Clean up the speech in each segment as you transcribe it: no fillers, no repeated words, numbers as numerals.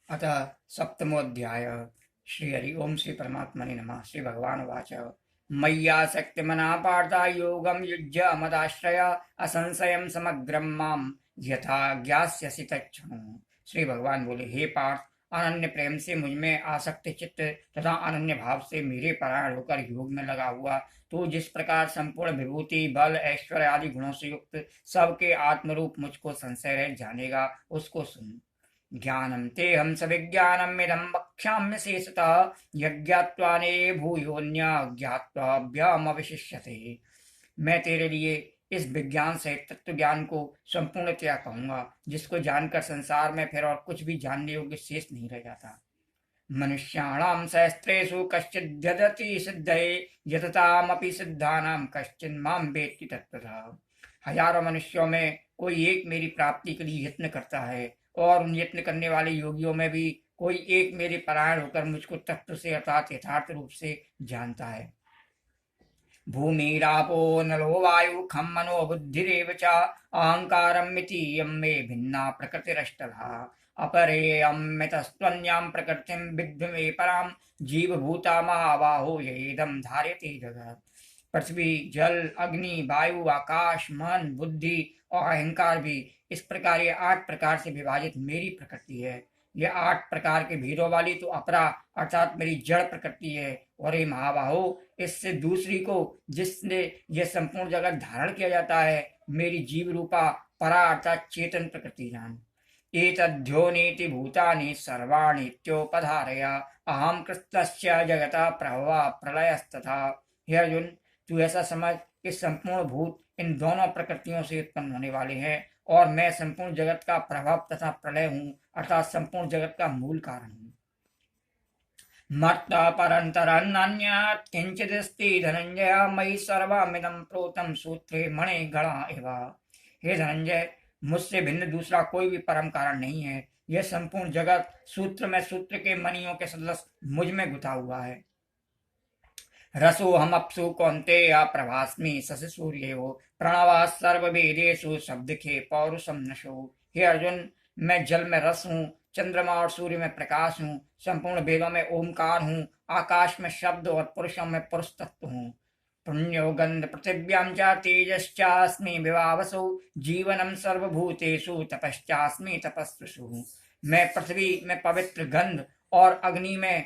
अतः सप्तमोऽध्याय। श्री हरि ओम श्री परमात्मने नमः। श्री भगवान वाच मय्यासक्तिमना पार्था योगं युज्य मदाश्रय असंशयं समग्रं माम यथा ज्ञास्यसि तच्छृणु। श्री भगवान बोले, हे पार्थ, अनन्य प्रेम से मुझमें आसक्त चित्त तथा अनन्य भाव से मेरे परायण होकर योग में लगा हुआ तो जिस प्रकार संपूर्ण विभूति बल ऐश्वर्य आदि गुणों से युक्त सबके आत्मरूप मुझको संशय रह जानेगा, उसको सुन। ज्ञानं तेऽहं सविज्ञानमिदं वक्ष्याम्य शेषतः यज्ञात्वा ने भूयोऽन्यज्ञात्वाभ्यामवशिष्यते। मैं तेरे लिए इस विज्ञान सहित तत्व ज्ञान को संपूर्णतया कहूंगा, जिसको जानकर संसार में फिर और कुछ भी जानने योग्य शेष नहीं रह जाता। मनुष्याणां सहस्रेषु कश्चिद्यदति सिद्धये यततामपि सिद्धानां कश्चिन्मां वेत्ति तत्त्वतः। हजारों मनुष्यों में कोई एक मेरी प्राप्ति के लिए यत्न करता है, और उन यत्न करने वाले योगियों में भी कोई एक मेरे परायण होकर मुझको तत्व से अर्थात यथार्थ रूप से जानता है। भूमिरापो नलो वायु खम मनो बुद्धिरेव च अहंकारं मिति यं मे भिन्ना प्रकृतिरष्टधा। अपरेयमितस्त्वन्यां प्रकृतिं विद्धि मे परां जीवभूता महाबाहो येदं धार्यते जगत्। पृथ्वी जल अग्नि वायु आकाश मन बुद्धि और अहंकार भी इस प्रकार ये 8 प्रकार से विभाजित मेरी प्रकृति है। ये 8 प्रकार के भीड़ों वाली तो अपरा अर्थात मेरी जड़ प्रकृति है। और ये महाबाहो, इससे दूसरी को जिसने यह संपूर्ण जगत धारण किया जाता है, मेरी जीव रूपा परा अर्थात चेतन प्रकृति जान। एतद्योनीति भूतानि सर्वाणीत्योपधारया अहम कृतस्य जगता प्रभवा प्रलयस्तथा। हे अर्जुन, तू ऐसा समझ कि संपूर्ण भूत इन दोनों प्रकृतियों से उत्पन्न होने वाले हैं, और मैं संपूर्ण जगत का प्रभाव तथा प्रलय हूँ, अर्थात संपूर्ण जगत का मूल कारण हूँ। मत्तः परन्तरन्नान्यत् किंचिदस्ति धनंजय मयि सर्वमिदं प्रोतं सूत्रे मणिगणा इव। हे धनंजय, मुझसे भिन्न दूसरा कोई भी परम कारण नहीं है। यह संपूर्ण जगत सूत्र में सूत्र के मणियों के सदृश मुझ में गुथा हुआ है। रसोऽहमप्सु कौन्तेय प्रभास्मि शशि सूर्यो प्रणवः सर्ववेदेषु शब्दखे पौरुषं नशो। हे अर्जुन, मैं जल में रस हूँ, चंद्रमा और सूर्य में प्रकाश हूँ, संपूर्ण वेदों में ओमकार हूँ, आकाश में शब्द और पुरुषों में पुरुष तत्व हूँ। पुण्यो गंध पृथिव्यां च तेजश्चास्मि विभावसो जीवनं सर्वभूतेषु तपश्चास्मि तपस्विषु। मैं पृथ्वी में पवित्र गंध और अग्नि में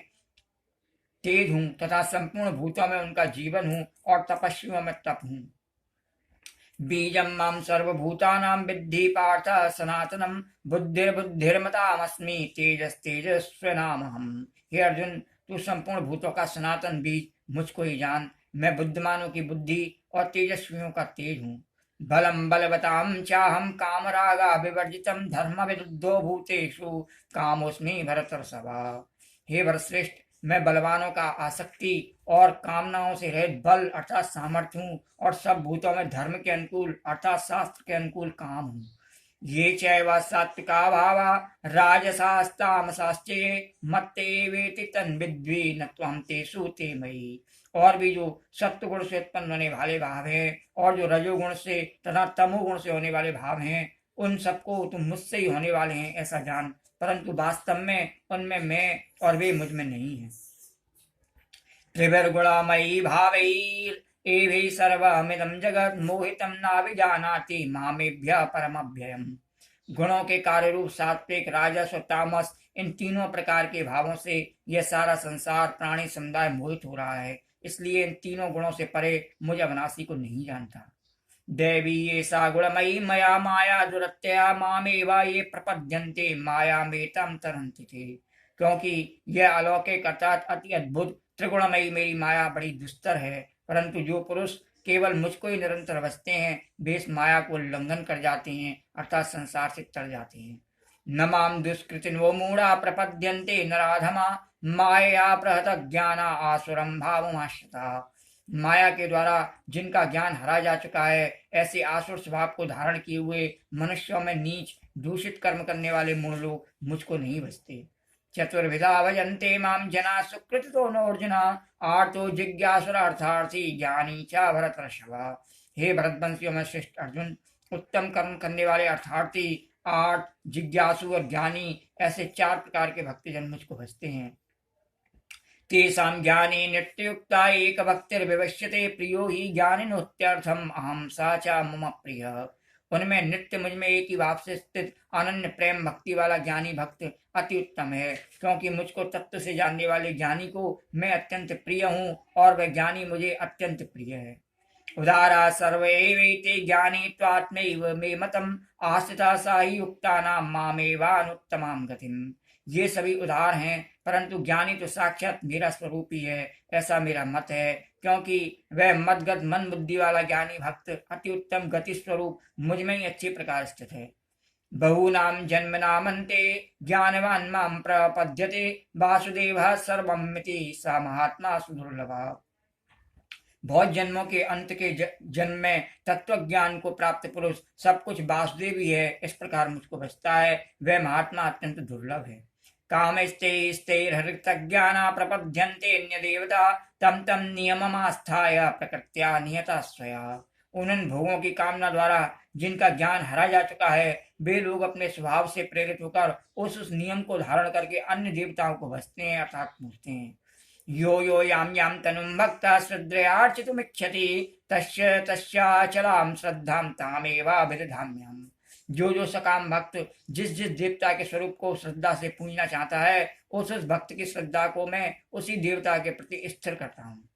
तेज हूँ तथा संपूर्ण भूतों में उनका जीवन हूँ और तपस्वियों में तप हूँ। बीजं मां सर्वभूतानां विद्धि पार्थ सनातनं बुद्धिर्बुद्धिर्मतामस्मि तेजस्तेजस्विनामहम्। हे अर्जुन, तू संपूर्ण भूतों का सनातन बीज मुझको ही जान। मैं बुद्धिमानों की बुद्धि और तेजस्वियों का तेज हूँ। बलं बलवतां चाहं कामरागा विवर्जितं धर्म विरुद्धो भूतेषु कामोऽस्मि भरतर्षभा। हे भरतश्रेष्ठ, मैं बलवानों का आसक्ति और कामनाओं से रहित बल अर्थात सामर्थ्य हूँ, और सब भूतों में धर्म के अनुकूल अर्थात शास्त्र के अनुकूल काम हूँ। ये चैव सात्विका भावा राजसास्तामसाश्चे मत्ते वेति तन्विद्वी न त्वं तेषु ते मयि। और भी जो सत्व गुण से उत्पन्न होने वाले भाव हैं और जो रजोगुण से तथा तमोगुण से होने वाले भाव हैं, उन सबको तुम मुझसे ही होने वाले हैं ऐसा जान, परंतु वास्तव में उनमें मैं और वे मुझ में नहीं है। त्रिभिर्गुणमयी भावैरेवैः सर्वमिदं जगत् मोहितं नाभिजानाति मामेभ्यः परमव्ययम्। गुणों के कार्य रूप सात्विक राजस और तामस, इन तीनों प्रकार के भावों से यह सारा संसार प्राणी समुदाय मोहित हो रहा है। इसलिए इन तीनों गुणों से परे मुझ अविनाशी को नहीं जानता। देवी एषा गुणमयी मया माया दुरत्यया मामेव ये प्रपद्यन्ते मायामेतं तरन्ति ते। क्योंकि यह अलौकिक अर्थात अति अद्भुत त्रिगुणमयी मेरी माया बड़ी दुस्तर है, परंतु जो पुरुष केवल मुझको ही निरंतर बसते हैं वे इस माया को उल्लंघन कर जाते हैं अर्थात संसार से तर जाते हैं। न माम दुष्कृतिन्वो मूढ़ा प्रपद्यन्ते नराधमा माया प्रहत ज्ञाना आसुरं भावमाश्रिता। माया के द्वारा जिनका ज्ञान हरा जा चुका है, ऐसे आसुर स्वभाव को धारण किए हुए मनुष्यों में नीच दूषित कर्म करने वाले मूढ़ लोग मुझको नहीं बसते। चतुर्विधा भजन्ते माम जना सुकृतितो नो अर्जुना आर्तो जिज्ञासुर अर्थार्थी ज्ञानी च भरतर्षभ। हे भरतवंशियों में श्रेष्ठ अर्जुन, उत्तम कर्म करने वाले अर्थार्थी आठ जिज्ञासु और ज्ञानी, ऐसे 4 प्रकार के भक्तजन मुझको भजते हैं। तेषां ज्ञाने नित्ययुक्ता एक भक्तिर्विवश्यते, प्रियो ही ज्ञानिनोत्यर्थम अहम सा च मम प्रिय। उनमें नित्य मुझ में एक ही भाव से स्थित अनन्य प्रेम भक्ति वाला ज्ञानी भक्त अति उत्तम है, क्योंकि मुझको तत्व से जानने वाले ज्ञानी को मैं अत्यंत प्रिय हूँ और वह ज्ञानी मुझे अत्यंत प्रिय है। उदारा सर्वैवैते ज्ञानी त्वात्मैव मे मतम्, आस्थिता सा ही युक्तानां मामेवानुत्तमां गतिम्। ये सभी उदार हैं, परंतु ज्ञानी तो साक्षात मेरा स्वरूप ही है, ऐसा मेरा मत है, क्योंकि वह मतगत मन बुद्धि वाला ज्ञानी भक्त अति उत्तम गति स्वरूप मुझ में ही अच्छे प्रकार स्थित है। बहूनां जन्मनामन्ते ज्ञानवान् मां प्रपद्यते, वासुदेवः सर्वमिति स महात्मा सुदुर्लभः। बहुत जन्मों के अंत के जन्म में तत्व ज्ञान को प्राप्त पुरुष सब कुछ वासुदेव ही है, इस प्रकार मुझको बचता है, वह महात्मा अत्यंत दुर्लभ है। कामैस्तैस्तैर्हृतज्ञाना प्रपद्यन्ते अन्य देवता, तम तम नियममास्थाय प्रकृत्या नियता स्वया। उन भोगों की कामना द्वारा जिनका ज्ञान हरा जा चुका है, वे लोग अपने स्वभाव से प्रेरित होकर उस नियम को धारण करके अन्य देवताओं को भजते हैं अर्थात पूजते हैं। यो यो यां यां तनुं भक्तः श्रद्धयार्चितुमिच्छति, तस्य तस्याचलां श्रद्धां तामेवाभिदधाम्यहम्। जो सकाम भक्त जिस जिस देवता के स्वरूप को श्रद्धा से पूजना चाहता है, उस भक्त की श्रद्धा को मैं उसी देवता के प्रति स्थिर करता हूँ।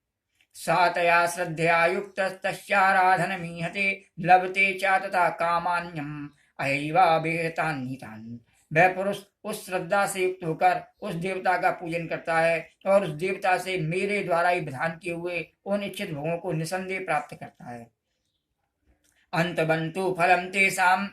सा तया श्रद्धया युक्तस्तस्याराधनमीहते, लभते च तथा कामान्यम् अयैवाभिहितान्हितान्। वह पुरुष उस श्रद्धा से युक्त होकर उस देवता का पूजन करता है और उस देवता से मेरे द्वारा ही विधान किए हुए उन इच्छित भोगों को निसंदेह प्राप्त करता है। अंतबंतु फलम तेषां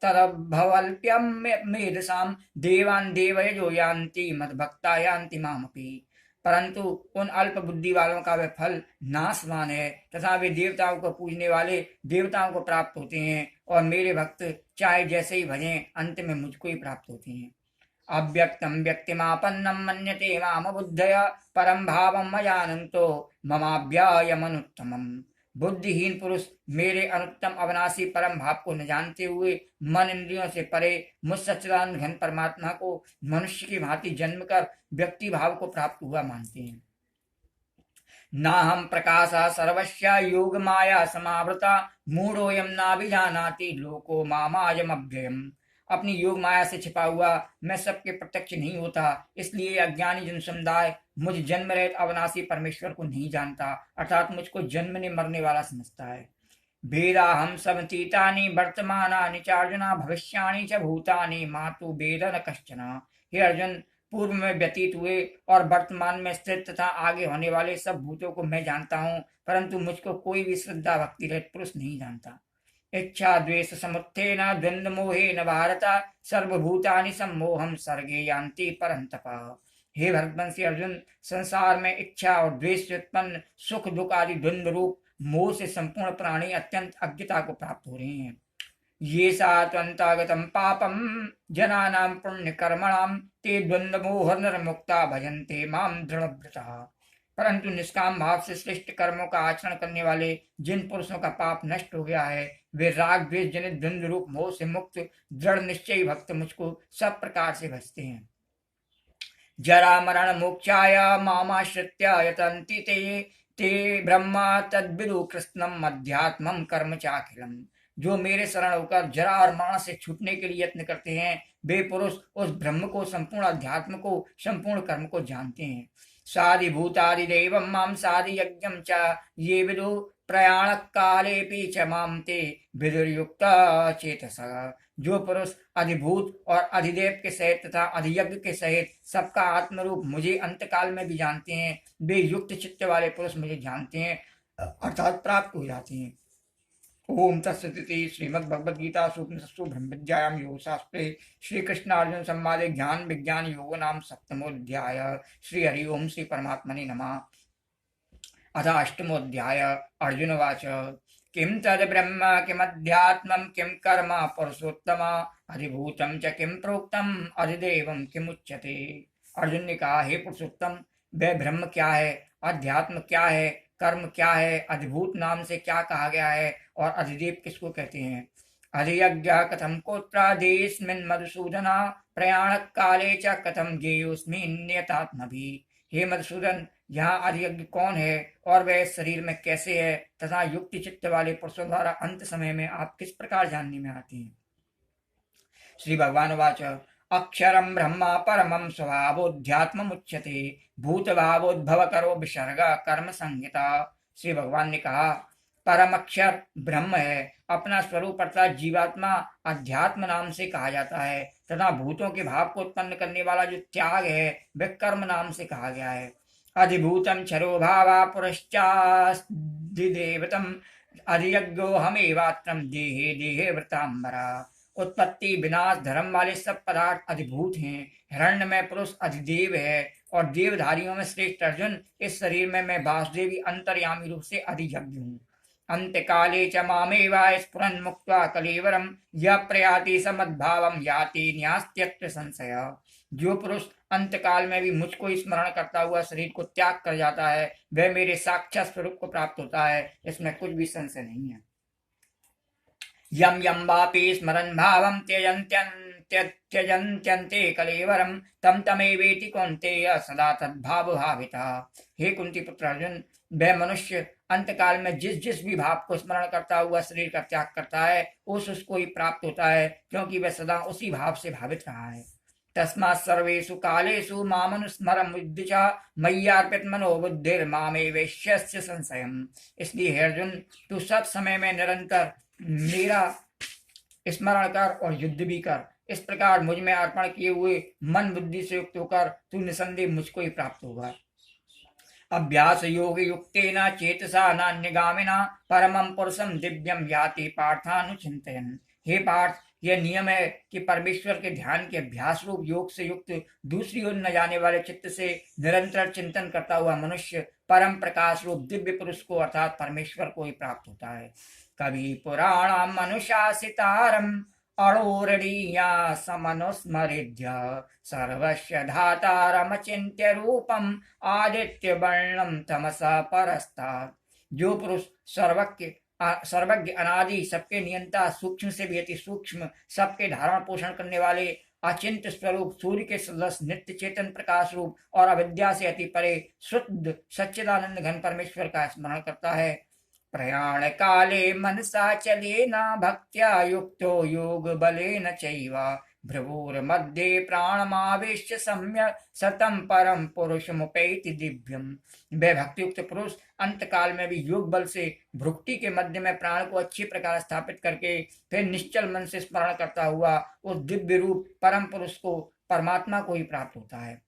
तदभवल्प्यं मेधसां, देवान् देवयजो यान्ति मद्भक्ता यान्ति मामपि। परंतु उन अल्प बुद्धि वालों का वह फल नाशवान है, तथा वे देवताओं को पूजने वाले देवताओं को प्राप्त होते हैं, और मेरे भक्त चाहे जैसे ही भजें अंत में मुझको ही प्राप्त होते हैं। अव्यक्तं व्यक्तिमापन्नं मन्यते माम बुद्धया, परम भावम अजानन्तो ममाव्यायमनुत्तमम्। बुद्धिहीन पुरुष मेरे अनुत्तम अविनाशी परम भाव को न जानते हुए मन इंद्रियों से परे मुझ सच्चिदानंद घन परमात्मा को मनुष्य की भांति जन्म कर व्यक्ति भाव को प्राप्त हुआ मानते हैं। नाहं प्रकाशः सर्वस्य योग माया समावृता, मूढ़ोऽयं नाभिजानाति लोको मामायमव्ययम्। अपनी योग माया से छिपा हुआ मैं सबके प्रत्यक्ष नहीं होता, इसलिए अज्ञानी जन समुदाय मुझ जन्म रहित अविनाशी परमेश्वर को नहीं जानता, अर्थात मुझको जन्मने मरने वाला समझता है। वेदाहं समतीतानि वर्तमानानि चार्जुना, भविष्याणि च भूतानि मातु वेद न कश्चन। हे अर्जुन, पूर्व में व्यतीत हुए और वर्तमान में स्थित तथा आगे होने वाले सब भूतों को मैं जानता हूँ, परंतु मुझको कोई भी श्रद्धा भक्ति रहित पुरुष नहीं जानता। इच्छा द्वेष समुत्थेन द्वंद्व मोहेन भारत, सर्वभूतानि सम्मोहं सर्गे यान्ति परन्तप। हे भरतवंशी अर्जुन, संसार में इच्छा और द्वेष से उत्पन्न सुख दुख आदि द्वंद्व रूप मोह से संपूर्ण प्राणी अत्यंत अज्ञता को प्राप्त हो रहे हैं। ये सात्वन्तागतं पापं जनानां पुण्यकर्मणां, ते द्वंद्वमोहनिर्मुक्ता भजन्ते मां दृढ़व्रतः। परंतु निष्काम भाव से श्रेष्ठ कर्मों का आचरण करने वाले जिन पुरुषों का पाप नष्ट हो गया है, वे राग द्वेष जनित द्वंद्व रूप मोह से मुक्त दृढ़ निश्चयी भक्त मुझको सब प्रकार से भजते हैं। जरा मरण मोक्षाय मामाश्रित्य यतन्ति ते ब्रह्मा तद्विदु कृष्णम अध्यात्मम कर्म चाखिलम। जो मेरे शरण होकर जरा और मरण से छूटने के लिए यत्न करते हैं, वे पुरुष उस ब्रह्म को, संपूर्ण अध्यात्म को, संपूर्ण कर्म को जानते हैं। साधि भूतादि देवं मां साधि यज्ञं च ये विदु प्रयाण कालेपि च मां ते विदुर्युक्त चेतसः। जो पुरुष अधिभूत और अधिदेव के सहित तथा अधियज्ञ के सहित सबका आत्मरूप मुझे अंत काल में भी जानते हैं, वे युक्त चित्त वाले पुरुष मुझे जानते हैं अर्थात प्राप्त हो जाते हैं। ओम तत्सदिति श्रीमद्भगवद्गीता उपनिषत्सु ब्रह्म विद्यायां योगशास्त्रे श्री कृष्णार्जुन संवादे ज्ञान विज्ञान योग नाम सप्तमोऽध्याय। श्री हरि ओम श्री परमात्मने नमः। अथ अष्टमोऽध्याय। अर्जुनवाच किं तद् ब्रह्म किमध्यात्मं किं कर्म पुरुषोत्तम, अधिभूतं च किं प्रोक्तम अधिदेवं किमुच्यते। अर्जुन ने कहा, हे पुरुषोत्तम, वह ब्रह्म क्या है, अध्यात्म क्या है, कर्म क्या है, अधिभूत नाम से क्या कहा गया है और अधिदेव किसको कहते हैं। अधियज्ञ कथम कोत्रादेस्मिन् मधुसूदना प्रयाण काले च कथम ज्ञेयोस्मिन् नियतात्मभिः। हे मधुसूदन, यहाँ अधियज्ञ कौन है और वह इस शरीर में कैसे है तथा युक्ति चित्त वाले पुरुषों द्वारा अंत समय में आप किस प्रकार जानने में आते हैं। श्री भगवान वाच अक्षरम ब्रह्म परमं स्वभावोध्यात्ममुच्यते भूतभावोद्भव करो विसर्ग कर्म संहिता। श्री भगवान ने कहा, परम अक्षर ब्रह्म है, अपना स्वरूप अर्थात जीवात्मा अध्यात्म नाम से कहा जाता है तथा भूतों के भाव को उत्पन्न करने वाला जो त्याग है वह कर्म नाम से कहा गया है। अधिभूतम क्षरो भावा पुरश्चादेवतम अधियज्ञो हमेवात्रम देहे देहे वृतांबरा। उत्पत्ति विनाश धर्म वाले सब पदार्थ अधिभूत हैं। हिरण्य में पुरुष अधिदेव है और देवधारियों में श्रेष्ठ अर्जुन, इस शरीर में मैं वासुदेवी अंतर्यामी रूप से अधियज्ञ हूँ। अंत्यकाले च मामेवा स्फुरन् मुक्त्वा कलेवरम यः प्रयाति समद्भावम याति न्यास्त्यत्र संशय। जो पुरुष अंतकाल में भी मुझको स्मरण करता हुआ शरीर को त्याग कर जाता है वह मेरे साक्षात स्वरूप को प्राप्त होता है, इसमें कुछ भी संशय नहीं है। यम यम वापि स्मरन् भावं त्यजन्त्यन्ते कलेवरम तम तमेवेति कौन्तेय सदा तद्भाव भाविता। हे कुंती पुत्र अर्जुन, वह मनुष्य अंतकाल में जिस जिस भी भाव को स्मरण करता हुआ शरीर का त्याग करता है उसको ही प्राप्त होता है, क्योंकि वह सदा उसी भाव से भावित रहा है। तस्मात् सर्वेषु कालेषु मामनुस्मरं विद्युच मय्यार्पित मनोबुद्धिर्मामेवेश्यस्य संशयम्। इसलिए हे अर्जुन, तू सब समय में निरंतर मेरा स्मरण कर और युद्ध भी कर। इस प्रकार मुझ में अर्पण किए हुए मन बुद्धि से युक्त होकर तू निसंदेह मुझको ही प्राप्त होगा। अभ्यास योग युक्तेन चेतसा नान्यगामिना परमं पुरुषं दिव्यं याति पार्थानुचिन्तयन्। हे पार्थ, यह नियम है कि परमेश्वर के ध्यान के अभ्यास रूप योग से युक्त दूसरी ओर न जाने वाले चित्त से निरंतर चिंतन करता हुआ मनुष्य परम प्रकाश रूप दिव्य पुरुष को अर्थात परमेश्वर को ही प्राप्त होता है। कवि पुराणम अनुशासितारम अणोरणीया समनुस्मरिध्य सर्वस्य धातारमचिन्त्य रूपम आदित्य वर्णम तमसा परस्तात्। जो पुरुष सर्वज्ञ अनादि सबके नियंता सूक्ष्म से भी अति सूक्ष्म सबके धारण पोषण करने वाले अचिंत्य स्वरूप सूर्य के सदृश नित्य चेतन प्रकाश रूप और अविद्या से अति परे शुद्ध सच्चिदानंद घन परमेश्वर का स्मरण करता है, प्रयाण काले मनसा चलेन भक्त्या युक्तो योग बलेन चैव भ्रुवोर्मध्ये प्राणमावेश्य सम्यक् सतम परम पुरुषमुपैति दिव्यम। वह भक्तियुक्त पुरुष अंत काल में भी योग बल से भ्रुकुटी के मध्य में प्राण को अच्छी प्रकार स्थापित करके फिर निश्चल मन से स्मरण करता हुआ उस दिव्य रूप परम पुरुष को परमात्मा को ही प्राप्त होता है।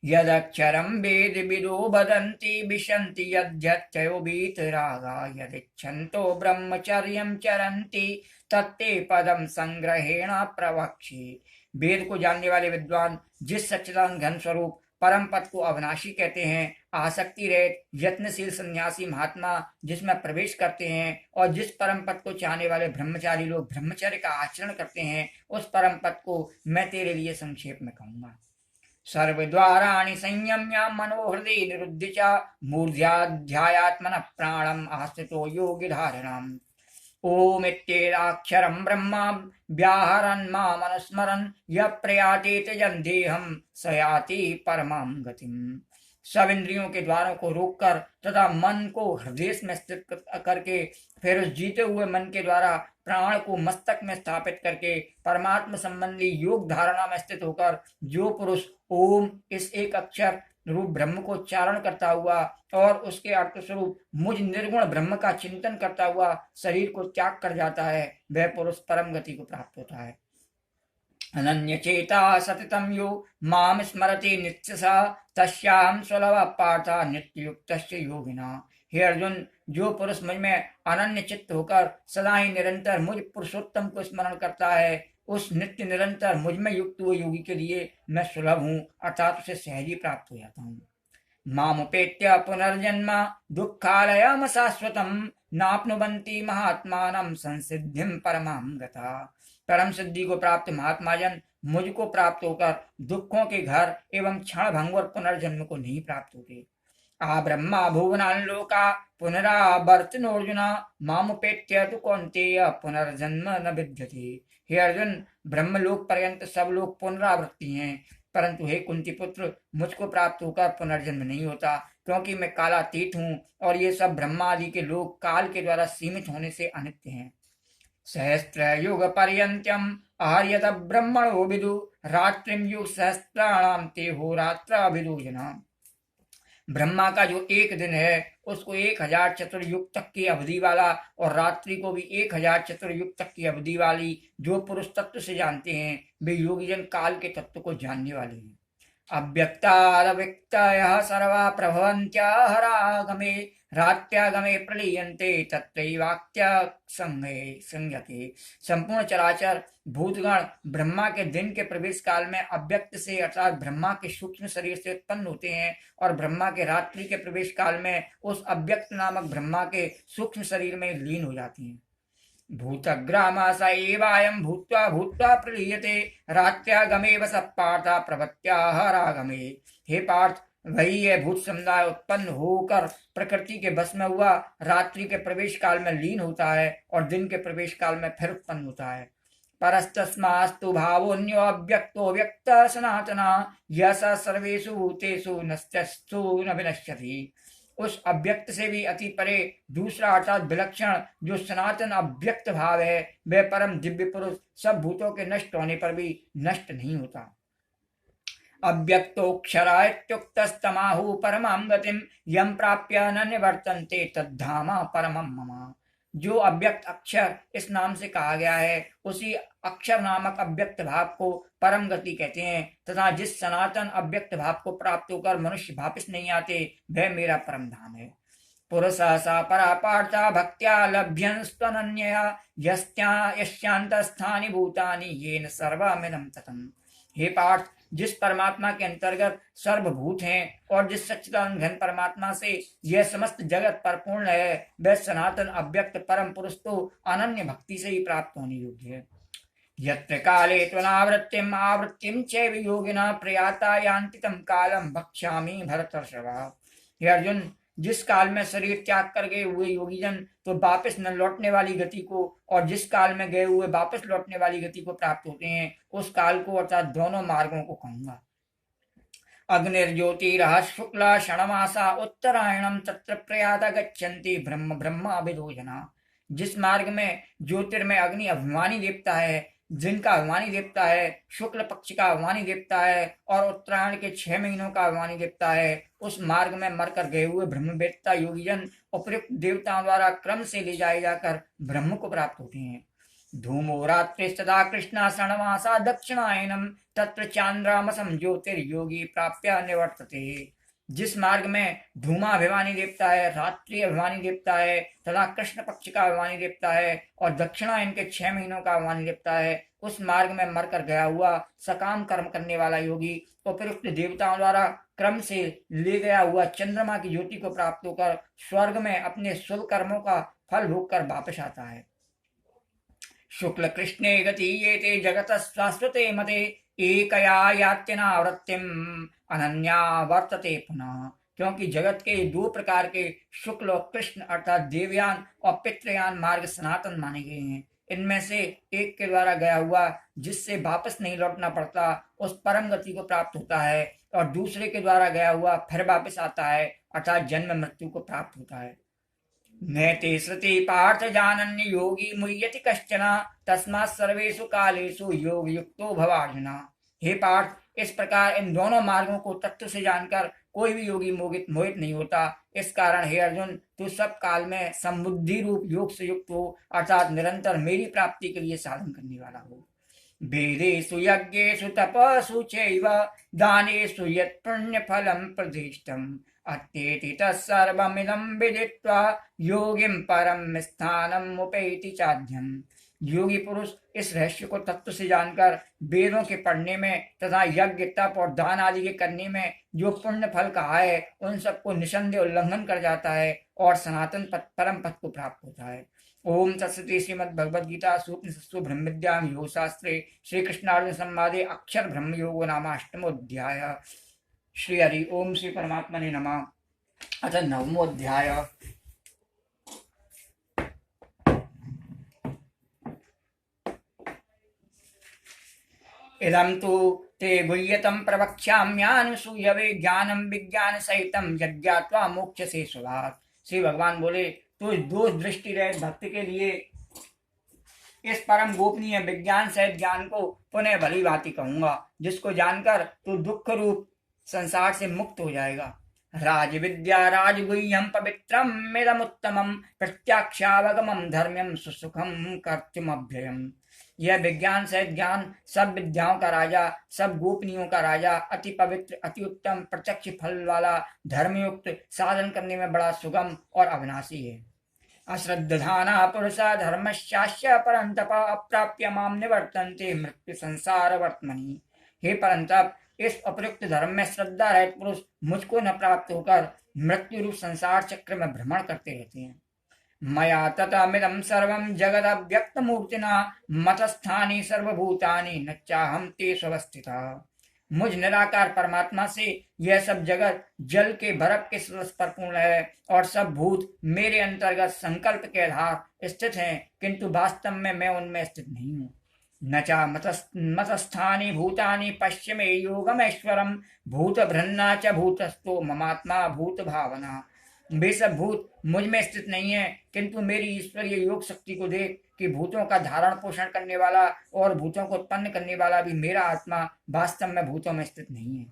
यदक्षरं वेद विदो वदन्ति विशन्ति यद्यत्ययो वीतरागा यदिच्छन्तो ब्रह्मचर्यं चरन्ति तत्ते पदम संग्रहेण प्रवक्षे। वेद को जानने वाले विद्वान जिस सच्चिदानंद घन स्वरूप परम पद को अविनाशी कहते हैं, आसक्ति रहित यत्नशील सन्यासी महात्मा जिसमें प्रवेश करते हैं और जिस परम पद को चाहने वाले ब्रह्मचारी लोग ब्रह्मचर्य का आचरण करते हैं, उस परम पद को मैं तेरे लिए संक्षेप में कहूंगा। सर्वद्वाराणि संयम्य मनोहृदय निरुद्ध च मूर्ध्याध्यायात्मनः प्राणम् आस्थितो योगी धारणम्। ओमित्येदाक्षरं ब्रह्म व्याहरन् मामनुस्मरन् यः प्रयाति त्यजन् देहं स याति परमां गतिम्। सब इंद्रियों के द्वारों को रोककर तथा मन को हृदय में स्थित करके फिर उस जीते हुए मन के द्वारा प्राण को मस्तक में स्थापित करके परमात्मा संबंधी योग धारणा में स्थित होकर जो पुरुष ओम इस एक अक्षर रूप ब्रह्म को उच्चारण करता हुआ और उसके अर्थ स्वरूप मुझ निर्गुण ब्रह्म का चिंतन करता हुआ शरीर को त्याग कर जाता है, वह पुरुष परम गति को प्राप्त होता है। अनन्य चेता सततम यो माम स्मरति नित्यसा तस्याहं सुलभ पार्था नित्ययुक्तस्य योगिना। हे अर्जुन, जो पुरुष मुझ में अनन्य चित्त होकर सदा ही निरंतर मुझ पुरुषोत्तम को स्मरण करता है, उस नित्य निरंतर मुझ में युक्त हुए योगी के लिए मैं सुलभ हूँ अर्थात उसे सहज ही प्राप्त हो जाता हूँ। मामुपेत्य पुनर्जन्म दुःखालयम शाश्वतम नाप्नुवन्ति महात्मानं संसिद्धिं परमां गता। परम सिद्धि को प्राप्त महात्मा जन मुझको प्राप्त होकर दुखों के घर एवं क्षण भंगुर पुनर्जन्म को नहीं प्राप्त होते। आ ब्रह्मा भुवनान् लोका पुनरावर्तिनोऽर्जुन मामुपेत्य तु कौन्तेय पुनर्जन्म न विद्यते। हे अर्जुन, ब्रह्मलोक पर्यंत सब लोग पुनरावृत्ति हैं, परंतु हे कुंती पुत्र, मुझको प्राप्त होकर पुनर्जन्म नहीं होता, क्योंकि मैं कालातीत हूँ और ये सब ब्रह्मा आदि के लोग काल के द्वारा सीमित होने से अनित्य हैं। सहस्त्र युग पर्यंत्यम आर्यत ब्रह्मणो विदु रात्रिम युग सहस्त्राणाम ते हो रात्र विदुजना। ब्रह्मा का जो एक दिन है उसको 1000 चतुर्युग तक की अवधि वाला और रात्रि को भी 1000 चतुर्युग तक की अवधि वाली जो पुरुष तत्व से जानते हैं वे योगीजन काल के तत्व को जानने वाले हैं। अव्यक्तारव्यक्तयः सर्वा प्रभवन्त्यहरागमे रात्यागमे प्रलीयन्ते तत्रैवाक्त्य संयते। संपूर्ण चराचर भूतगण ब्रह्मा के दिन के प्रवेश काल में अव्यक्त से अर्थात ब्रह्मा के सूक्ष्म शरीर से उत्पन्न होते हैं और ब्रह्मा के रात्रि के प्रवेश काल में उस अव्यक्त नामक ब्रह्मा के सूक्ष्म शरीर में लीन हो जाती हैं। भूतग्रामा स एवायं भूत्वा भूत्वा प्रलीयते रात्यागमे वस पार्थ प्रवत्याहरागमे। हे पार्थ, वही है भूत समुदाय उत्पन्न होकर प्रकृति के बस में हुआ, रात्रि के प्रवेश काल में लीन होता है और दिन के प्रवेश काल में फिर उत्पन्न होता है। परस्तस्मास्तु भावोऽन्यो अव्यक्तो व्यक्त सनातना यह स सर्वेषु भूतेषु नश्यस्तु न विनश्यति। उस अव्यक्त से भी अति परे दूसरा अर्थात विलक्षण जो सनातन अव्यक्त भाव है वह परम दिव्य पुरुष सब भूतों के नष्ट होने पर भी नष्ट नहीं होता। अव्यक्तोऽक्षरात्युक्तस्तमाहु परमां गतिं यं प्राप्य न निवर्तन्ते तद्धाम परमं मम। जो अव्यक्त अक्षर इस नाम से कहा गया है उसी अक्षर नामक अव्यक्त भाव को परम गति कहते हैं, तथा जिस सनातन अव्यक्त भाव को प्राप्त होकर मनुष्य वापस नहीं आते वह मेरा परम धाम है। पुरुषः स परा पार्था भक्त्या लभ्यंस्त्वनन्यया यस्यांतस्थानि भूतानि येन सर्वमिदं ततम्। हे पार्थ, जिस परमात्मा के अंतर्गत सर्वभूत हैं और जिस सच्चिदानंद घन परमात्मा से यह समस्त जगत परिपूर्ण है वह सनातन अव्यक्त परम पुरुष तो अनन्य भक्ति से ही प्राप्त होने योग्य है। यत्र काले त्वनावृत्तिम आवृत्तिम चैव योगिनः प्रयाता यान्ति तं कालम भक्ष्यामि भरतर्षभ। हे अर्जुन, जिस काल में शरीर त्याग कर गए हुए योगीजन तो वापस न लौटने वाली गति को और जिस काल में गए हुए वापस लौटने वाली गति को प्राप्त होते हैं उस काल को अर्थात दोनों मार्गों को कहूंगा। अग्निर्ज्योतिरः शुक्ला षण्मासा उत्तरायणम तत्र प्रयाता गच्छन्ति ब्रह्म ब्रह्माभिदो जना। जिस मार्ग में ज्योतिर्मय अग्नि अभिमानी देवता है, दिन का अभिमानी देवता है, शुक्ल पक्ष का अभिमानी देवता है और उत्तरायण के 6 महीनों का अभिमानी देवता है, उस मार्ग में मरकर गए हुए ब्रह्मवेत्ता योगीजन उपयुक्त देवताओं द्वारा क्रम से ले जाए जाकर ब्रह्म को प्राप्त होते हैं। धूमो रात्रिस्तदा कृष्णा षण्मासा दक्षिणायनम तत्र चांद्रामसम ज्योतिर्योगी प्राप्य निवर्तते। जिस मार्ग में धूमाभिमानी देवता है, रात्रि अभिमानी देवता है तथा कृष्ण पक्ष का अभिमानी देवता है और दक्षिणायन के 6 महीनों का अभिमानी देवता है, उस मार्ग में मरकर गया हुआ सकाम कर्म करने वाला योगी उपयुक्त देवताओं द्वारा क्रम से ले गया हुआ चंद्रमा की ज्योति को प्राप्त होकर स्वर्ग में अपने शुभ कर्मों का फल भोग कर वापस आता है। शुक्ल कृष्णे गतीयेते जगतः शाश्वते मते एकया यात्यनावृत्तिम अनन्या वर्तते पुनः। क्योंकि जगत के 2 प्रकार के शुक्ल और कृष्ण अर्थात देवयान और पितृयान मार्ग सनातन माने गए हैं। इनमें से एक के द्वारा गया हुआ जिससे वापस नहीं लौटना पड़ता उस परम गति को प्राप्त होता है और दूसरे के द्वारा गया हुआ फिर वापस आता है अर्थात जन्म मृत्यु को प्राप्त होता है। नैते श्रुति पार्थ जानन्य योगी मुह्यति कश्चन तस्मात् सर्वेषु कालेषु योग युक्तो भवार्जुना। हे पार्थ, इस प्रकार इन दोनों मार्गों को तत्व से जानकर कोई भी योगी मोहित नहीं होता। इस कारण हे अर्जुन, तू सब काल में संबुद्धि रूप योग से युक्त हो अर्थात निरंतर मेरी प्राप्ति के लिए साधन करने वाला हो। वेदेषु यज्ञेषु तपसु चैव दानेषु यत् पुण्यफलं प्रदिष्टम् अत्येति तत्सर्वमिदं विदित्वा योगिं परम स्थानम् उपैति चाध्यम्। योगी पुरुष इस रहस्य को तत्व से जानकर वेदों के पढ़ने में तथा यज्ञ तप और दान आदि के करने में जो पुण्य फल कहा है उन सबको निसंदेह उल्लंघन कर जाता है और सनातन परम पद को प्राप्त होता है। ओम तत्सति श्रीमद्भगवद्गीता सूक्ष्म ब्रह्म विद्यां योग शास्त्रे श्री कृष्णार्जुन संवादे अक्षर ब्रह्म योगो नाम 8वां अध्याय। श्री हरि ओम श्री परमात्मने नमः। अथ नवमोऽध्याय। इदं तु ते गुह्यतं प्रवक्ष्याम्यानुसूयवे ज्ञानं विज्ञान सहितं यज्ञात्वा मोक्षसे सुभात्। श्री भगवान बोले, तो दोष दृष्टि रहित भक्त के लिए इस परम गोपनीय विज्ञान सहित ज्ञान को पुनः भली भांति कहूंगा, जिसको जानकर तू दुख रूप संसार से मुक्त हो जाएगा। राज विद्या राजगुह्यम पवित्रम मिदमुत्तमम प्रत्याक्षावगमम धर्म्यम सुसुखम कर्तुमभ्ययम। यह विज्ञान सहित ज्ञान सब विद्याओं का राजा, सब गोपनीयों का राजा, अति पवित्र, अति उत्तम, प्रत्यक्ष फल वाला, धर्मयुक्त, साधन करने में बड़ा सुगम और अविनाशी है। अश्रद्धाना पुरुषा धर्मशास्य परंतप अप्राप्य माम निवर्तन्ते मृत्यु संसार वर्तमनि। हे परंतप, इस उपयुक्त धर्म में श्रद्धा रहित पुरुष मुझको न प्राप्त होकर मृत्यु रूप संसार चक्र में भ्रमण करते रहते हैं। मया ततमिदं सर्वं जगदव्यक्तमूर्तिना मतस्थानि सर्वभूतानि न चाहम तेषु अवस्थितः। मुझ निराकार परमात्मा से यह सब जगत जल के बर्फ के सदृश परिपूर्ण है और सब भूत मेरे अंतर्गत संकल्प के आधार स्थित हैं, किंतु वास्तव में मैं उनमें स्थित नहीं हूँ। न चा मतस्थानि भूतानि पश्य मे योगमेश्वरम भूत भृन्ना च भूतस्थो ममात्मा भूत भावना। वे सब भूत मुझ में स्थित नहीं है, किंतु मेरी ईश्वरीय योग शक्ति को देख कि भूतों का धारण पोषण करने वाला और भूतों को उत्पन्न करने वाला भी मेरा आत्मा वास्तव में भूतों में स्थित नहीं है।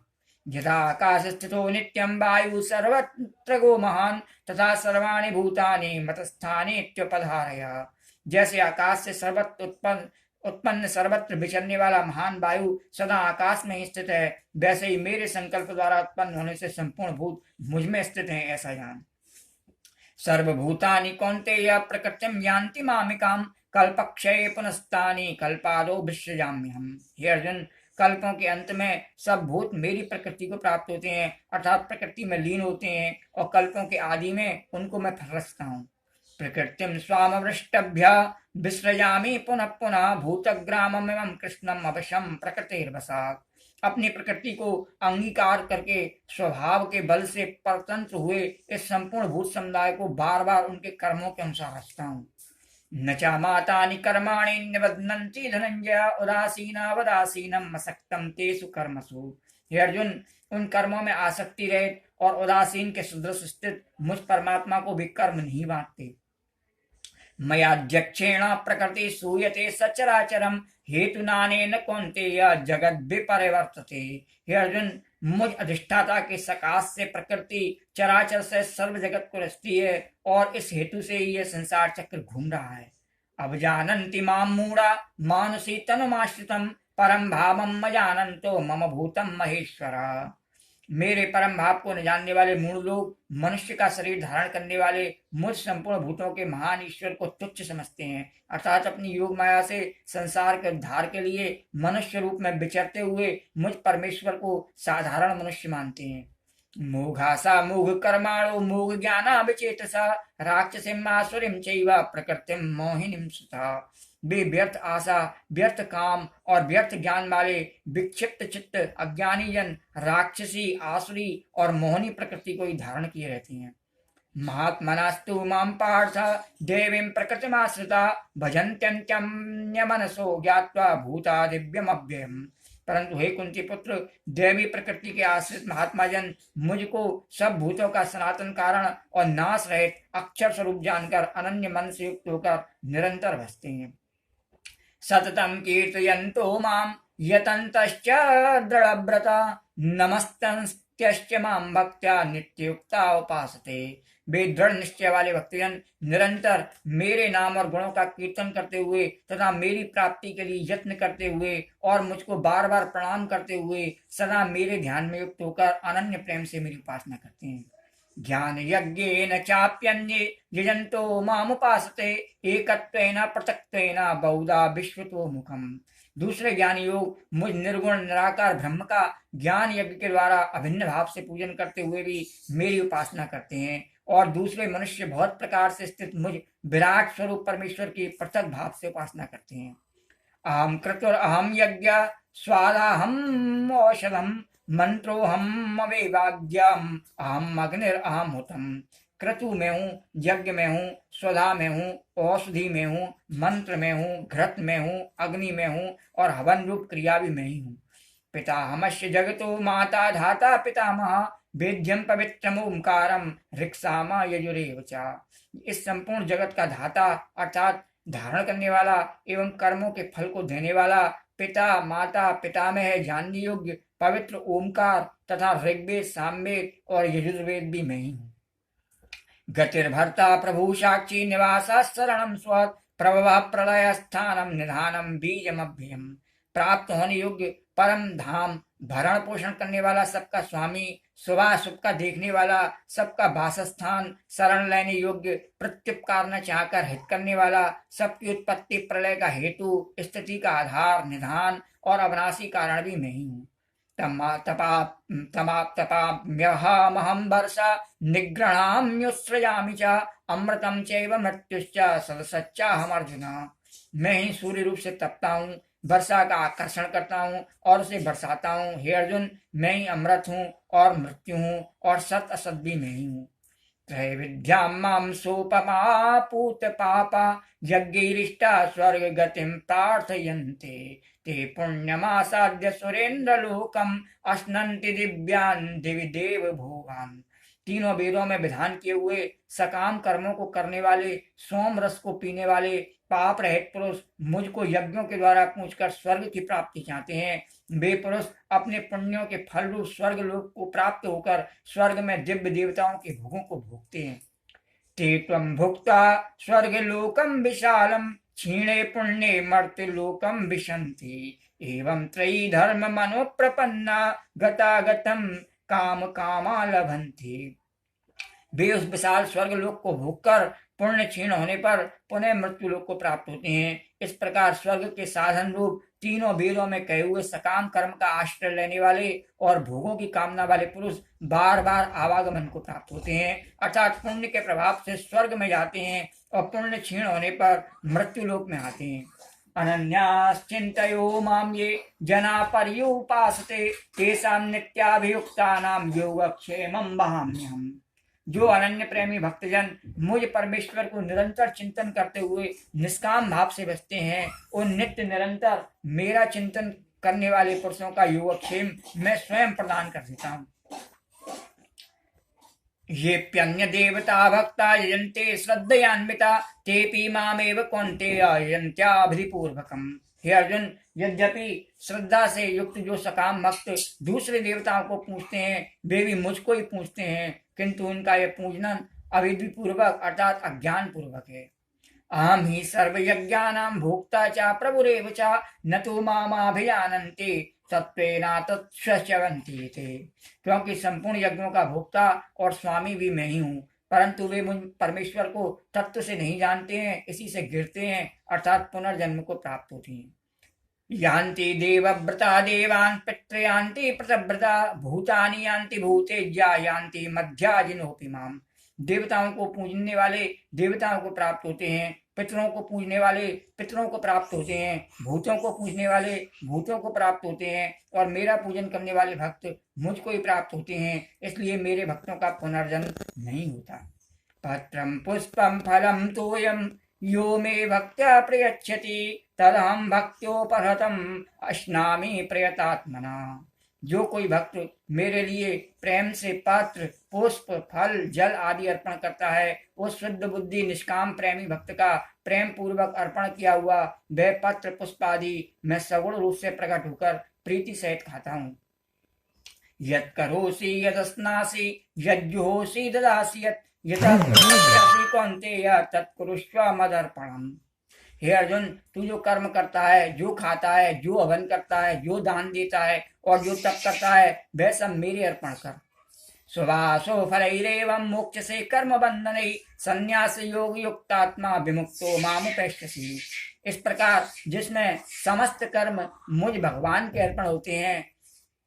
यथा आकाश स्थितो नित्यं वायु सर्वत्र गो महान तथा सर्वाणि भूतानि मतस्थानि इत्युपधारय। जैसे आकाश से सर्वत्र उत्पन्न सर्वत्र विचरने वाला महान वायु सदा आकाश में ही स्थित है, वैसे ही मेरे संकल्प द्वारा उत्पन्न होने से संपूर्ण भूत मुझ में स्थित हैं, ऐसा जान। सर्वभूतानि कौन्तेय प्रकृतिं यान्ति मामिकां कल्पक्षये पुनस्तानि कल्पादो विसृजाम्यहम्। हे अर्जुन, कल्पों के अंत में सब भूत मेरी प्रकृति को प्राप्त होते हैं, अर्थात प्रकृति में लीन होते हैं, और कल्पों के आदि में उनको मैं फरसता हूँ। प्रकृतिं स्वामवृष्टभ्य विसृजामि पुनः पुनः भूतग्राममिमं कृष्णम् अवशं प्रकृतिर्वशात्। अपनी प्रकृति को अंगीकार करके स्वभाव के बल से परतंत्र हुए इस संपूर्ण भूत समुदाय को बार बार उनके कर्मों के अनुसार रचता हूँ। न चा मातानि कर्माणि निबध्नन्ति धनंजय उदासीनावदासीनम असक्तम तेषु कर्मसु। हे अर्जुन, उन कर्मों में आसक्ति रहित और उदासीन के सदृश स्थित मुझ परमात्मा को भी कर्म नहीं बांटते। मयाध्यक्षेण प्रकृति सूयते सचराचरम हेतुनानेन कौन्तेय जगत विपरिवर्तते। हे अर्जुन, मुझ अधिष्ठाता के सकाश से प्रकृति चराचर से सर्व जगत को रचती है और इस हेतु से ही यह संसार चक्र घूम रहा है। अब जानन्ति माम मूढ़ा मानुषी तनुमाश्रितम परम भावम मजानन्तो मम भूतम महेश्वरा। मेरे परम भाव को न जानने वाले मूढ़ लोग मनुष्य का शरीर धारण करने वाले मुझ संपूर्ण भूतों के महान ईश्वर को तुच्छ समझते हैं, अर्थात अपनी योग माया से संसार के उद्धार के लिए मनुष्य रूप में विचरते हुए मुझ परमेश्वर को साधारण मनुष्य मानते हैं। मोघासा मोघ कर्माणो मोघ ज्ञाना विचेतसा राक्षसीम आसुरीम चैव प्रकृतिम मोहिनीम सुता। वे व्यर्थ आशा, व्यर्थ काम और व्यर्थ ज्ञान वाले विक्षिप्त चित्त अज्ञानी जन राक्षसी, आसुरी और मोहनी प्रकृति को ही धारण किए रहते हैं। महात्मनास्तु माम पार्थ देवीं प्रकृतिमाश्रिता भजन्त्यन्त्यमनसो ज्ञात्वा भूता दिव्यम अव्ययम्। परंतु हे कुंती पुत्र, देवी प्रकृति के आश्रित महात्मा जन मुझको सब भूतों का सनातन कारण और नाश रहित अक्षर स्वरूप जानकर अनन्य मन से युक्त होकर निरंतर भजते हैं। सततं कीर्तयन्तो मां यतन्तश्च दृढव्रता नमस्तंस्त्यश्च मां भक्त्या नित्ययुक्ता उपासते। वे दृढ़ निश्चय वाले भक्तजन निरंतर मेरे नाम और गुणों का कीर्तन करते हुए तथा मेरी प्राप्ति के लिए यत्न करते हुए और मुझको बार बार प्रणाम करते हुए सदा मेरे ध्यान में युक्त होकर अनन्य प्रेम से मेरी उपासना करते हैं। ज्ञान यज्ञेन चाप्यन्ये यजन्तो मामुपासते एकत्वेन पृथक्त्वेन बहुधा विश्वतो मुखम। दूसरे ज्ञान योग मुझ निर्गुण निराकार ब्रह्म का ज्ञान यज्ञ के द्वारा अभिन्न भाव से पूजन करते हुए भी मेरी उपासना करते हैं, और दूसरे मनुष्य बहुत प्रकार से स्थित मुझ विराट स्वरूप परमेश्वर की पृथक भाव से उपासना करते हैं। अहम क्रतुर अहम यज्ञ स्वादाहम औषधम मंत्रोहम अवेवाग्यम अहम अग्निर्अहम हुतम। क्रतु में हूँ, यज्ञ में हूँ, स्वधा में हूँ, औषधि में हूँ, मंत्र में हूँ, घृत में हूँ, अग्नि में हूँ और हवन रूप क्रिया भी मैं ही हूँ। पितामहस्य जगतो माता धाता पितामह वेद्यम पवित्रम ओंकारम ऋक्सामा यजुरेव च। इस संपूर्ण जगत का धाता अर्थात धारण करने वाला एवं कर्मों के फल को देने वाला पिता माता पितामह जानने योग्य पवित्र ओंकार तथा ऋग्वेद सामवेद और यजुर्वेद भी मैं ही हूँ। गतिर्भर्ता प्रभु साक्षी निवासा शरणम स्व प्रभव प्रलय स्थानम निधानम बीजमभ्यम। प्राप्त होने योग्य परम धाम, भरण पोषण करने वाला, सबका स्वामी, शुभाशुभ का देखने वाला, सबका वासस्थान, शरण लेने योग्य, प्रत्युपकार न चाहकर हित करने वाला, सबकी उत्पत्ति प्रलय का हेतु, स्थिति का आधार, निधान और अविनाशी कारण भी मैं ही हूँ। तमाप्तपाम्यहमहं वर्षा निगृह्णाम्युत्सृजामि च अमृतं चैव मृत्युश्च सदसच्चाहम् अर्जुन। मैं ही सूर्य रूप से तपता हूँ, वर्षा का आकर्षण करता हूँ और उसे बरसाता हूँ। हे अर्जुन, मैं ही अमृत हूँ और मृत्यु हूँ और सत असत भी मैं ही हूँ। त्रैविद्यां मां सोपमा पूत पापा यज्ञैरिष्टा स्वर्ग गतिम प्रार्थयन्ते ते पुण्यमासाद्य सुरेंद्र लोकम अश्नन्ति दिव्यान दिवि देव भोगान। तीनों वेदों में विधान किए हुए सकाम कर्मों को करने वाले, सोम रस को पीने वाले पाप रहित पुरुष मुझको यज्ञों के द्वारा पूछकर स्वर्ग की प्राप्ति चाहते हैं। वे पुरुष अपने पुण्यों के फल रूप स्वर्ग लोक को प्राप्त होकर स्वर्ग में दिव्य देवताओं के भोगों को भोगते हैं। ते त्वं भुक्ता स्वर्ग लोकम विशालम क्षीणे पुण्ये मर्त्य लोकम विशन्ति एवं त्रयी धर्म मनो प्रपन्ना गतागतम काम कामा लभन्ति। वे उस विशाल स्वर्ग लोक को भोगकर पुण्य क्षीण होने पर पुनः मृत्यु लोक को प्राप्त होते हैं। इस प्रकार स्वर्ग के साधन रूप तीनों वेदों में कहे हुए सकाम कर्म का आश्रय लेने वाले और भोगों की कामना वाले पुरुष बार बार आवागमन को प्राप्त होते हैं, अर्थात पुण्य के प्रभाव से स्वर्ग में जाते हैं और पुण्य क्षीण होने पर मृत्यु लोक में आते हैं। अनन्याश्चिन्तयो मां ये जना पर्युपासते तेषां नित्याभियुक्तानां योगक्षेमं वहाम्यहम्। जो अनन्य प्रेमी भक्तजन मुझ परमेश्वर को निरंतर चिंतन करते हुए निष्काम भाव से बसते हैं, उन नित्य निरंतर मेरा चिंतन करने वाले पुरुषों का योगक्षेम मैं स्वयं प्रदान कर देता हूँ। येऽप्यन्य देवता भक्ता यजन्ते श्रद्धयान्विता तेऽपि मामेव कौन्तेय यजन्त्याभिपूर्वकम्। हे अर्जुन, यद्यपि श्रद्धा से युक्त जो सकाम भक्त दूसरे देवताओं को पूजते हैं वे भी मुझको ही पूजते हैं, किंतु उनका यह पूजन अविधि पूर्वक अर्थात अज्ञान पूर्वक है। अहम ही सर्वयज्ञानां भोक्ता च प्रभुरेव च न तो मामाभिजानन्ति तत्त्वेनातच्छ्रवन्ति ते। क्योंकि संपूर्ण यज्ञों का भोक्ता और स्वामी भी मैं ही हूँ, परंतु वे मुझ परमेश्वर को तत्व से नहीं जानते हैं, इसी से गिरते हैं अर्थात पुनर्जन्म को प्राप्त होती हैं। यान्ति देवव्रता देवान् पितृयान्ति प्रतव्रता भूतानि यान्ति भूतेज्या यान्ति मध्याजिनोऽपि माम्। देवताओं को पूजने वाले देवताओं को प्राप्त होते हैं, पितरों को पूजने वाले पितरों को प्राप्त होते हैं, भूतों को पूजने वाले भूतों को प्राप्त होते हैं और मेरा पूजन करने वाले भक्त मुझको ही प्राप्त होते हैं। इसलिए मेरे भक्तों का पुनर्जन्म नहीं होता। पत्रम पुष्पम फलम तोयम यो मे भक्त्या प्रयच्छति तदहं भक्त्योपहतम अश्नामि प्रयतात्मना। जो कोई भक्त मेरे लिए प्रेम से पात्र पुष्प फल जल आदि अर्पण करता है, वो शुद्ध बुद्धि निष्काम प्रेमी भक्त का प्रेम पूर्वक अर्पण किया हुआ वह पत्र पुष्प आदि मैं सगुण रूप से प्रकट होकर प्रीति सहित खाता हूँ। यत् करोसि यदस्नासि यज्जुहोसि ददासि यत् यथा कौन्तेय तत्कुरुष्व मदर्पणम्। हे अर्जुन, तू जो कर्म करता है, जो खाता है, जो हवन करता है, जो दान देता है और जो तप करता है वह सब मेरे अर्पण कर। सुवासो फलैरेवं मोक्षसे कर्म बंधनै संन्यास योग युक्तात्मा विमुक्तो मामुपैष्यसि। इस प्रकार जिसमें समस्त कर्म मुझ भगवान के अर्पण होते हैं,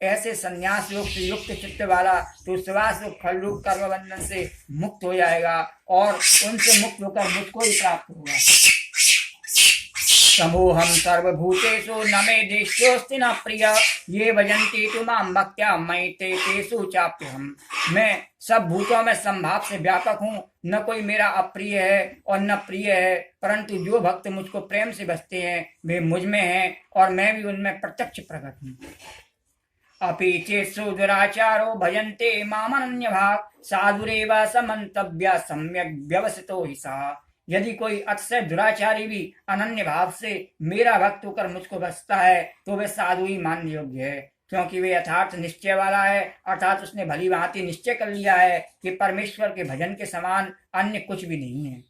ऐसे संन्यास योग से युक्त चित्त वाला तो सुवास फल रूप कर्म बंधन से मुक्त हो जाएगा और उनसे मुक्त होकर मुझको ही प्राप्त होगा। समूहम सर्वभूतेषु न मे देश्योऽस्ति न प्रिय ये भजन्ति तु मां भक्त्या मयि ते तेषु चाप्यहम्। मैं सब भूतों में संभाव से व्यापक हूँ, न कोई मेरा अप्रिय है और न प्रिय है, परंतु जो भक्त मुझको प्रेम से बसते हैं वे मुझ में हैं और मैं भी उनमें प्रत्यक्ष प्रकट हूँ। अपि चेत्सु दुराचारो भजन्ते मामनन्यभाक् साधुरेव समन्तव्य सम्यक् व्यवसितो हि सः। यदि कोई अतिशय दुराचारी भी अनन्य भाव से मेरा भक्त होकर मुझको बसता है तो वे साधु ही मानने योग्य है, क्योंकि वे यथार्थ निश्चय वाला है, अर्थात उसने भली भांति निश्चय कर लिया है कि परमेश्वर के भजन के समान अन्य कुछ भी नहीं है।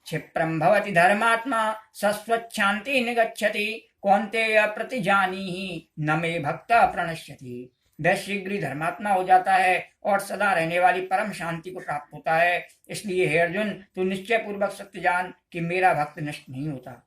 क्षिप्रम भवति धर्मात्मा सस्वच्छांति निगच्छति कौन्तेय प्रतिजानीहि न मे भक्त प्रणश्यति। वह शीघ्र ही धर्मात्मा हो जाता है और सदा रहने वाली परम शांति को प्राप्त होता है। इसलिए हे अर्जुन, तू निश्चय पूर्वक सत्य जान कि मेरा भक्त नष्ट नहीं होता।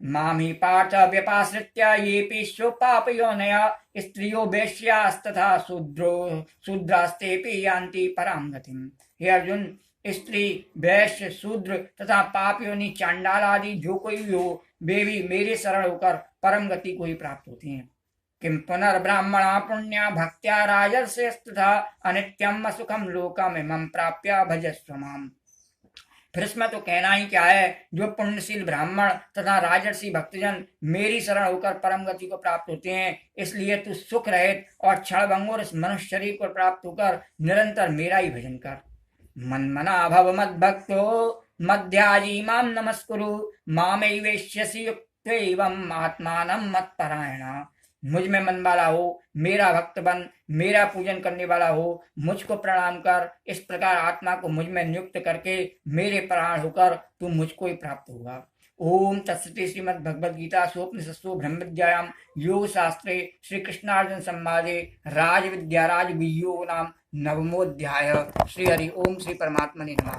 मामी पार्थ व्यपाश्रित्य येऽपि स्वपापयोनयः स्त्रियो वेश्यास्तथा शूद्रास्तेऽपि यान्ति परां गतिम्। हे अर्जुन, स्त्री, वैश्य, शूद्र तथा पाप योनि चांडाल आदि जो कोई भी हो, वे भी मेरे शरण होकर परम गति को ही प्राप्त होते हैं। किम पुनर्ब्राह्मणा पुण्या भक्त्या राजर्षयस्तथा अनित्यम सुखम लोकमिमं प्राप्य भजस्व माम्। फिर इसमें तो कहना ही क्या है, जो पुण्यशील ब्राह्मण तथा राजर्षि भक्तजन मेरी शरण होकर परम गति को प्राप्त होते हैं, इसलिए तू सुख रहित और क्षणभंगुर इस मनुष्य शरीर को प्राप्त होकर निरंतर मेरा ही भजन कर। मन्मना भव मद्भक्तो मध्याजी मां नमस्कुरु मामैवेष्यसि युक्तैवम् आत्मानं मत्परायण। मुझ में मन वाला हो, मेरा भक्त बन, मेरा पूजन करने वाला हो, मुझको प्रणाम कर। इस प्रकार आत्मा को मुझ में नियुक्त करके मेरे परायण होकर तू मुझको ही प्राप्त होगा। ओम तत्सति श्रीमद् भगवद गीता सोपनिषत्सु ब्रह्म विद्यायां योग शास्त्रे श्री कृष्णार्जुन संवादे राज विद्या राज वियोग नाम नवमोध्याय। श्री हरि ओम श्री परमात्मने नमः।